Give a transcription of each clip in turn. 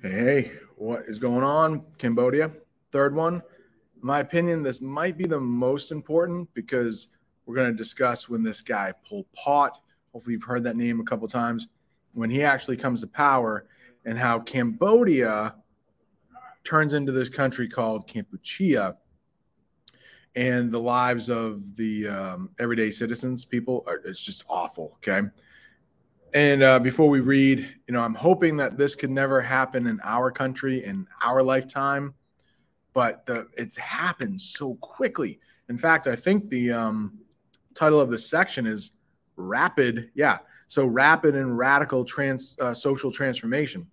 Hey, what is going on? Cambodia, third one. In my opinion, this might be the most important because we're going to discuss when this guy Pol Pot, hopefully you've heard that name a couple times, when he actually comes to power and how Cambodia turns into this country called Kampuchea, and the lives of the everyday citizens, people, it's just awful, okay? And before we read, I'm hoping that this could never happen in our country in our lifetime, but it happens so quickly. In fact, I think the title of this section is rapid. Yeah. So rapid and radical social transformation.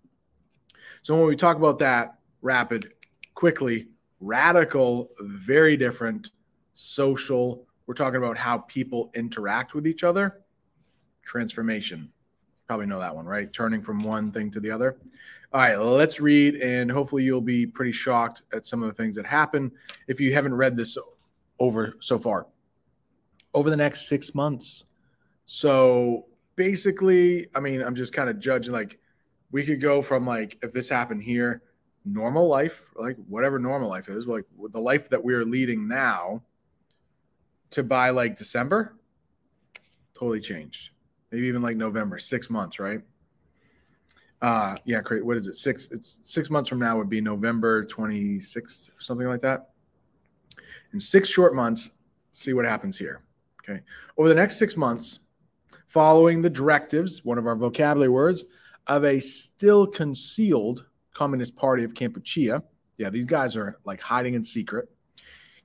So when we talk about that, rapid, quickly, radical, very different, social, we're talking about how people interact with each other, transformation. Probably know that one, right? Turning from one thing to the other. All right, let's read, and hopefully you'll be pretty shocked at some of the things that happen if you haven't read this over so far. Over the next 6 months. So basically, I mean, I'm just kind of judging, like, we could go from, like, if this happened here, normal life, like whatever normal life is, like the life that we're leading now, to by like December, totally changed. Maybe even like November, 6 months, right? Yeah, great. What is it? It's 6 months from now would be November 26th or something like that. In 6 short months, see what happens here. Okay. Over the next 6 months, following the directives, one of our vocabulary words, of a still concealed Communist Party of Kampuchea. Yeah, these guys are like hiding in secret.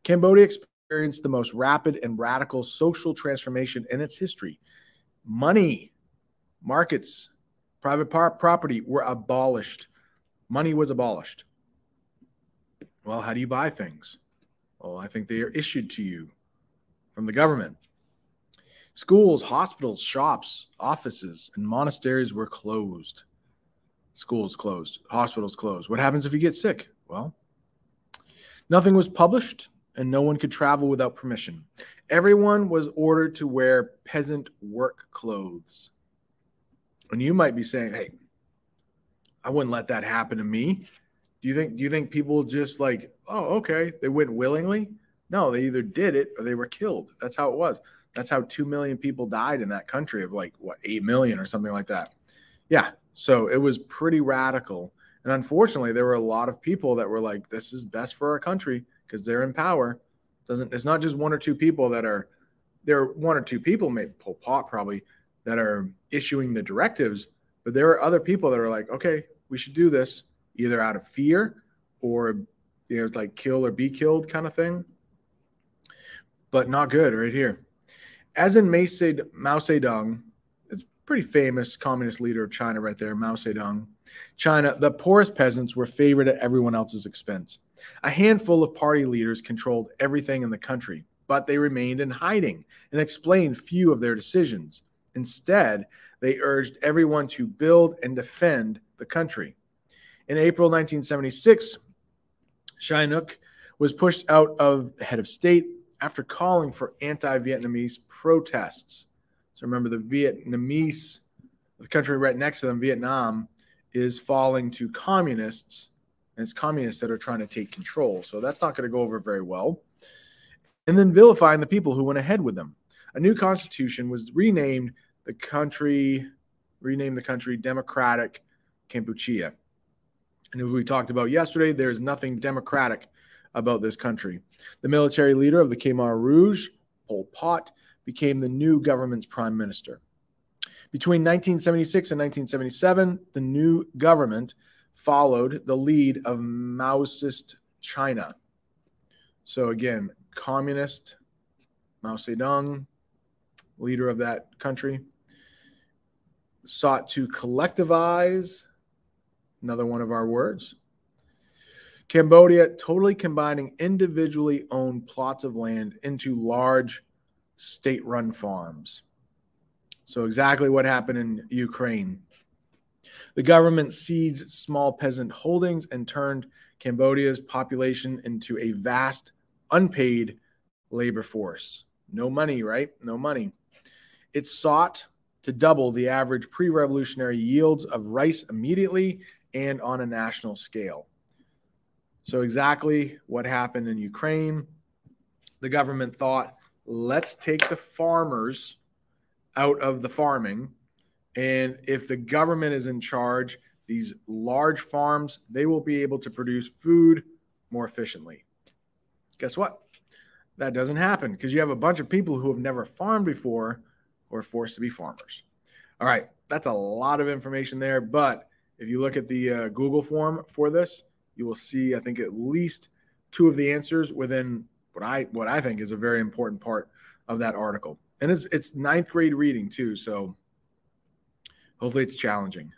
Cambodia experienced the most rapid and radical social transformation in its history. Money, markets, private property were abolished. Money was abolished. Well, how do you buy things? Well, I think they are issued to you from the government. Schools, hospitals, shops, offices, and monasteries were closed. Schools closed, hospitals closed. What happens if you get sick? Well, nothing was published, and no one could travel without permission. Everyone was ordered to wear peasant work clothes. And you might be saying, hey, I wouldn't let that happen to me. Do you think people just like, oh, okay, they went willingly? No, they either did it or they were killed. That's how it was. That's how 2 million people died in that country of like, what, 8 million or something like that. Yeah, so it was pretty radical. And unfortunately, there were a lot of people that were like, this is best for our country because they're in power. It's not just 1 or 2 people that are there. Are 1 or 2 people, maybe Pol Pot probably, that are issuing the directives, but there are other people that are like, okay, we should do this either out of fear or it's like kill or be killed kind of thing. But not good right here. As in Mao Zedong, is pretty famous communist leader of China right there, Mao Zedong. China, the poorest peasants were favored at everyone else's expense. A handful of party leaders controlled everything in the country, but they remained in hiding and explained few of their decisions. Instead, they urged everyone to build and defend the country. In April 1976, Sihanouk was pushed out of head of state after calling for anti-Vietnamese protests. So remember, the Vietnamese, the country right next to them, Vietnam, is falling to communists, and it's communists that are trying to take control. So that's not going to go over very well. And then vilifying the people who went ahead with them. A new constitution was renamed the country Democratic Kampuchea. And as we talked about yesterday, there is nothing democratic about this country. The military leader of the Khmer Rouge, Pol Pot, became the new government's prime minister. Between 1976 and 1977, the new government followed the lead of Maoist China. So again, communist, Mao Zedong, leader of that country, sought to collectivize, another one of our words, Cambodia, totally combining individually owned plots of land into large state-run farms. So exactly what happened in Ukraine. The government seized small peasant holdings and turned Cambodia's population into a vast, unpaid labor force. No money, right? No money. It sought to double the average pre-revolutionary yields of rice immediately and on a national scale. So exactly what happened in Ukraine, the government thought, let's take the farmers out of the farming. And if the government is in charge, these large farms, they will be able to produce food more efficiently. Guess what? That doesn't happen because you have a bunch of people who have never farmed before who are forced to be farmers. All right, that's a lot of information there. But if you look at the Google form for this, you will see, I think, at least 2 of the answers within what I think is a very important part of that article. And it's 9th grade reading too, so hopefully it's challenging.